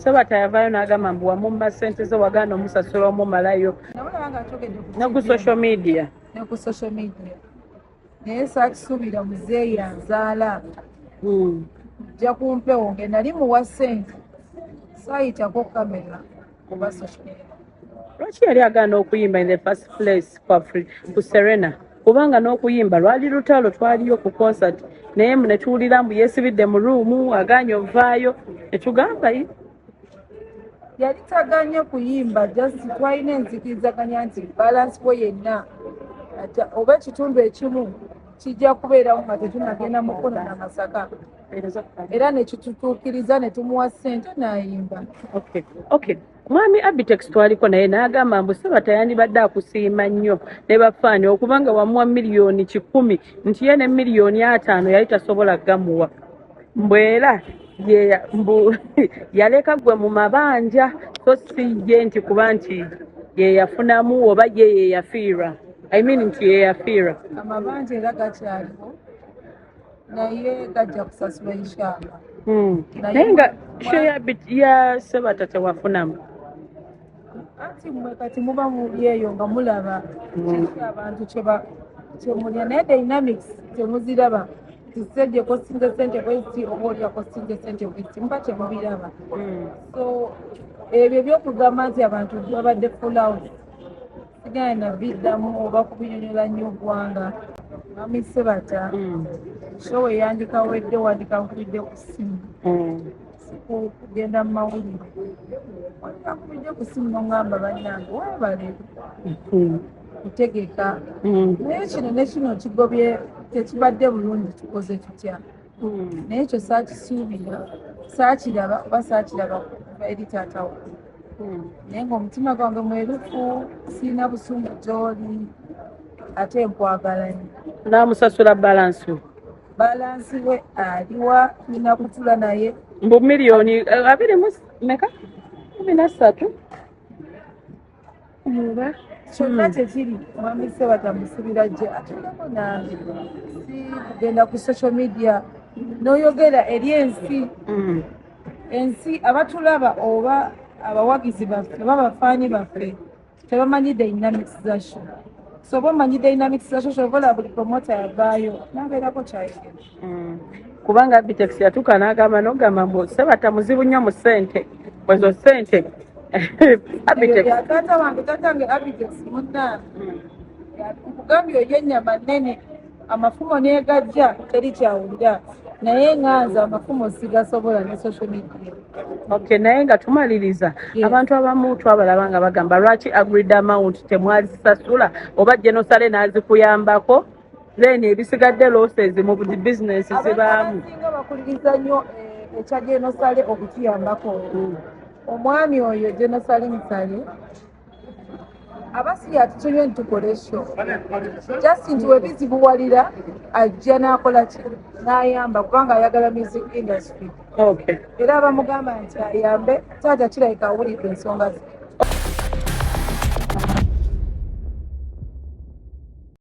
Sabata yavaayo n'agamba mbu wamumma ssente zo wagaana omusasula omumalayo ne ku social media. Naye saakisuubira muzeeyi anzaala nja kumpewo nge nali muwa ssente saayitako kamera oba social media. Lwaki yali agaana okuyimba in the first place ku Serena? Kubanga n'okuyimba lwali lutalo, twaliyo ku concert naye ne tuwulira mbu yeesibidde mu ruumu agaanye ovaayo ne tugamba yali tagaanye kuyimba, just twalina enzikirizaganya nti balance bwe yenna oba ekitundu ekimu kijja kubeerawo nga tetunagenda mu kkono na Masaka era ne kitutuukiriza ne tumuwa ssente n'ayimba. Okay. Mwami Abitex twaliko naye n'agamba mbu Sabata yandibadde akusiima nnyo ne bafaani okubanga wamuwa miliyoni 100 nti ye ne miliyoni 5 yali tasobola gamuwa. Mbwera yaleka gwe mu mabanja so si ye nti kuba nti ye yafunamu oba ye yafiirwa. I mean nti ye yafiirwa. Amabanja era gakyaliwo naye gajja kusasula inshallah. Naye nga ya Sabata tewafunamu. Anti mmwe kati muba muli eyo nga mulaba abantu kyemulya naye dynamics temuziraba tisejje kosinze sente kwezi oba olya kosinze sente kwezi muba temubiraba. So ebyo byokugamba nti abantu babadde full out sigana nabiddamu oba kubinyonyola nnyo eggwanga. Mwami Sabata showe yandika wedde wandika nkubidde ku ssimu kugenda mu mawulire nkubidde ku ssimu n'ongamba bannange weebale kutegeka naye kino ne kino kigobye tekibadde bulungi tukoze tutya naye ekyo saakisuubira saakiraba oba saakiraba kuva eri taatawo naye ng'omutima gwange mwerufu sirina busungu gy'oli ate nkwagala nnyo. N'amusasula balansi we aliwa nina kutula naye mbu miliyoni 23 kyonna kyekiri Mwami Sabata musibira gye atuleko nange si kugenda ku social media n'oyogera eri ensi abatulaba oba abawagizi baffe oba abafaani baffe tebamanyi dynamics za show. So oba omanyi dynamics za show obola buli promota yavaayo n'abeerako kyayogera. Kubanga Abitex yatuuka n'agamba n'ogamba mbu Sabata muzibu nnyo mu ssente ezo ssente tatange Abitex munnange nkugambye oyo ennyama nnene amafumo neegajja teri kyawulira naye nganza amafumo sigasobola ne social media. Okay, naye nga tumaliriza abantu abamu twabalaba nga bagamba lwaki agreed amount temwazisasula oba Genosale n'azikuyambako then ebisigadde losses mu business zibaamu. Abasinga bakuliriza nnyo ekya Genosale okutuyambako. Omwami oyo Genosale Musale abasi atutumye ntukole show just nti webizibuwalira ajja n'akola ki n'ayamba kubanga ayagala music industry. Okay. Era abamugamba nti ayambe taata kirabika awulidde ensonga ze.